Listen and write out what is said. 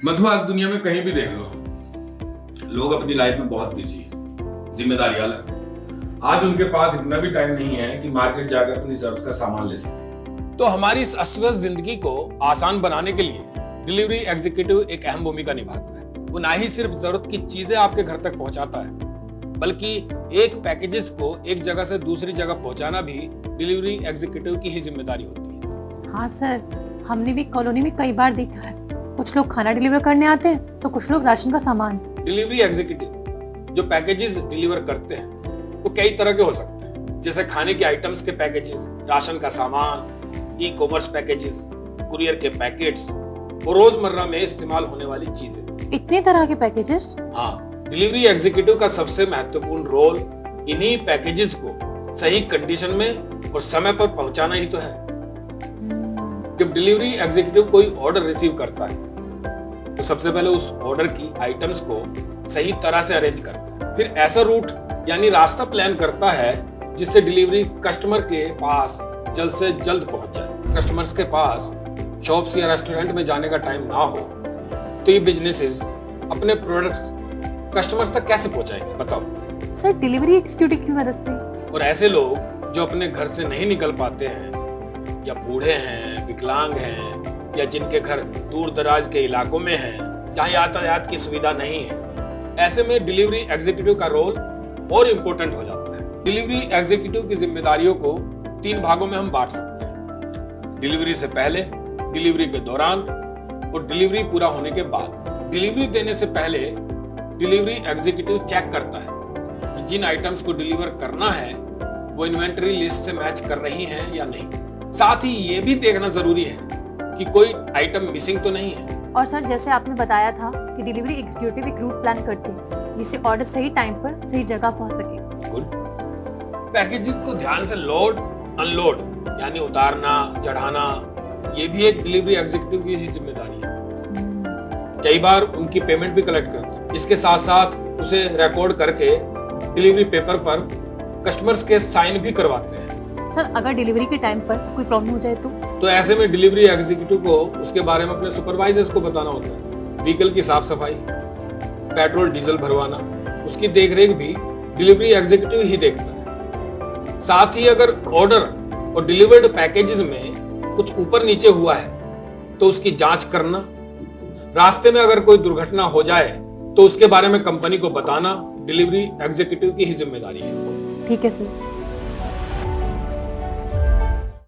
मधु, आज दुनिया में कहीं भी देख लो, लोग अपनी लाइफ में बहुत बिजी हैं, जिम्मेदारी अलग। आज उनके पास इतना भी टाइम नहीं है कि मार्केट जाकर अपनी जरूरत का सामान ले सके। तो हमारी इस अस्त-व्यस्त जिंदगी को आसान बनाने के लिए डिलीवरी एग्जीक्यूटिव एक अहम भूमिका निभाता है। वो ना ही सिर्फ जरूरत की चीजें आपके घर तक पहुंचाता है, बल्कि एक पैकेजेस को एक जगह से दूसरी जगह पहुंचाना भी डिलीवरी एग्जीक्यूटिव की ही जिम्मेदारी होती है। हाँ सर, हमने भी कॉलोनी में कई बार देखा है। कुछ लोग खाना डिलीवर करने आते हैं तो कुछ लोग राशन का सामान। डिलीवरी एग्जीक्यूटिव जो पैकेजेस डिलीवर करते हैं वो कई तरह के हो सकते हैं, जैसे खाने के आइटम्स के पैकेजेस, राशन का सामान, ई कॉमर्स पैकेजेस, कुरियर के पैकेट्स और रोजमर्रा में इस्तेमाल होने वाली चीजें। इतने तरह के पैकेजेस? हाँ, डिलीवरी एग्जीक्यूटिव का सबसे महत्वपूर्ण रोल इन्हीं पैकेजेस को सही कंडीशन में और समय पर पहुंचाना ही तो है। जब डिलीवरी एग्जीक्यूटिव कोई ऑर्डर रिसीव करता है तो सबसे पहले उस ऑर्डर की आइटम्स को सही तरह से अरेंज करता है, फिर ऐसा रूट यानी रास्ता प्लान करता है जिससे डिलीवरी कस्टमर के पास जल्द से जल्द पहुंच जाए। कस्टमर्स के पास शॉप्स या रेस्टोरेंट में जाने का टाइम ना हो तो ये बिजनेसेस अपने प्रोडक्ट्स कस्टमर्स तक कैसे पहुंचाएंगे, बताओ? सर, डिलीवरी एग्जीक्यूटिव की मदद से। और ऐसे लोग जो अपने घर से नहीं निकल पाते हैं, या बूढ़े हैं, विकलांग हैं, या जिनके घर दूर दराज के इलाकों में हैं, जहां यातायात की सुविधा नहीं है, ऐसे में डिलीवरी एग्जीक्यूटिव का रोल और इम्पोर्टेंट हो जाता है। डिलीवरी एग्जीक्यूटिव की जिम्मेदारियों को 3 भागों में हम बांट सकते हैं: डिलीवरी से पहले, डिलीवरी के दौरान और डिलीवरी पूरा होने के बाद। डिलीवरी देने से पहले डिलीवरी एग्जीक्यूटिव चेक करता है कि जिन आइटम्स को डिलीवर करना है वो इन्वेंटरी लिस्ट से मैच कर रही हैं या नहीं। साथ ही ये भी देखना जरूरी है कि कोई आइटम मिसिंग तो नहीं है। और सर, जैसे आपने बताया था कि डिलीवरी एग्जीक्यूटिव एक रूट प्लान करती है जिससे ऑर्डर सही टाइम पर सही जगह पहुंच सके। गुड। पैकेजिंग को ध्यान से लोड अनलोड यानी उतारना चढ़ाना, ये भी एक डिलीवरी एग्जीक्यूटिव की ही जिम्मेदारी है। कई बार उनकी पेमेंट भी कलेक्ट करते हैं। इसके साथ साथ उसे रिकॉर्ड करके डिलीवरी पेपर पर कस्टमर्स के साइन भी करवाते हैं। सर, अगर डिलीवरी के टाइम पर कोई प्रॉब्लम हो जाए तो ऐसे में डिलीवरी एग्जीक्यूटिव को उसके बारे में अपने सुपरवाइजर्स को बताना होता है। व्हीकल की साफ सफाई, पेट्रोल डीजल भरवाना, उसकी देखरेख भी डिलीवरी एग्जीक्यूटिव ही देखता है। साथ ही अगर ऑर्डर और डिलीवर्ड पैकेजेस में कुछ ऊपर नीचे हुआ है तो उसकी जांच करना, रास्ते में अगर कोई दुर्घटना हो जाए तो उसके बारे में कंपनी को बताना डिलीवरी एग्जीक्यूटिव की ही जिम्मेदारी है। ठीक है सर।